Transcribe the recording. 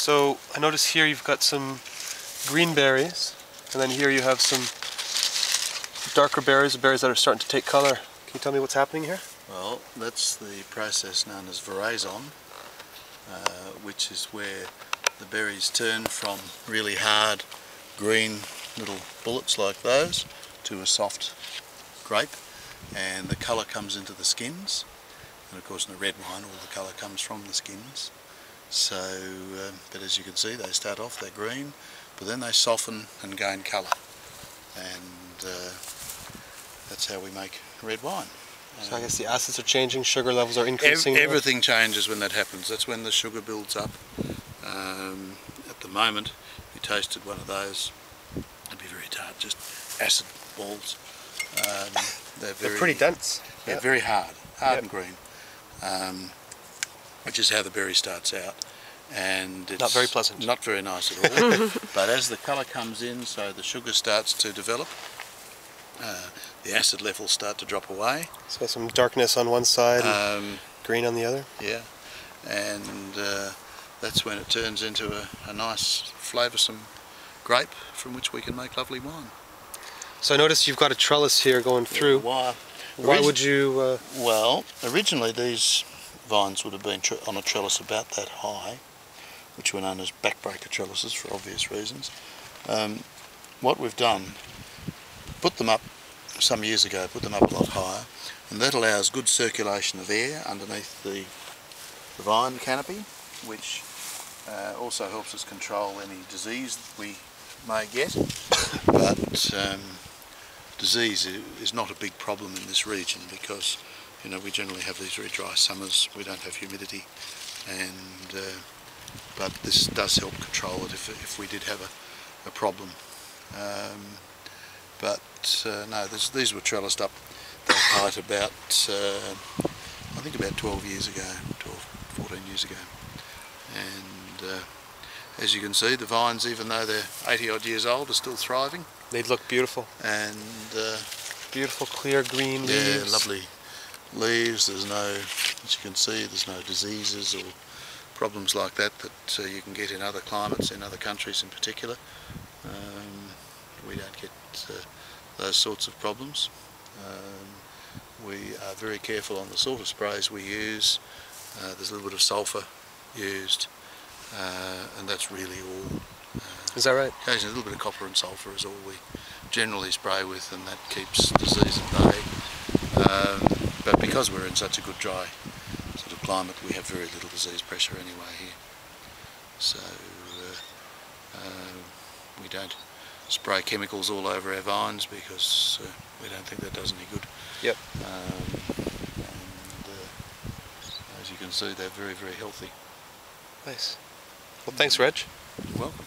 So I notice here you've got some green berries, and then here you have some darker berries, berries that are starting to take color. Can you tell me what's happening here? Well, that's the process known as veraison, which is where the berries turn from really hard green little bullets like those to a soft grape, and the colour comes into the skins, and of course in the red wine all the colour comes from the skins. So, but as you can see, they start off, they're green, but then they soften and gain colour, and that's how we make red wine. So I guess the acids are changing, sugar levels are increasing. Everything changes when that happens. That's when the sugar builds up. At the moment, if you tasted one of those, it'd be very tart, just acid balls. They're pretty dense. They're very hard and green, which is how the berry starts out. And it's not very pleasant. Not very nice at all. But as the colour comes in, so the sugar starts to develop, the acid levels start to drop away. So some darkness on one side and green on the other. Yeah, and that's when it turns into a nice flavoursome grape from which we can make lovely wine. So I noticed you've got a trellis here going through. Why would you... Well, originally these vines would have been on a trellis about that high, which were known as backbreaker trellises for obvious reasons. What we've done, put them up some years ago, put them up a lot higher, and that allows good circulation of air underneath the vine canopy, which also helps us control any disease that we may get. But disease is not a big problem in this region because, you know, we generally have these very dry summers, we don't have humidity, and but this does help control it if we did have a problem. No, these were trellised up that height about, I think about 12 years ago, 12, 14 years ago. And as you can see, the vines, even though they're 80 odd years old, are still thriving. They look beautiful. And beautiful clear green leaves. Yeah, lovely leaves. There's no, as you can see, there's no diseases or problems like that you can get in other climates, in other countries in particular. We don't get those sorts of problems. We are very careful on the sort of sprays we use. There's a little bit of sulphur used, and that's really all. Is that right? Occasionally a little bit of copper and sulphur is all we generally spray with, and that keeps disease at bay. But because we're in such a good dry sort of climate, we have very little disease pressure anyway here. So we don't spray chemicals all over our vines because we don't think that does any good. Yep. And as you can see, they're very, very healthy. Nice. Well, thanks, Reg. You're welcome.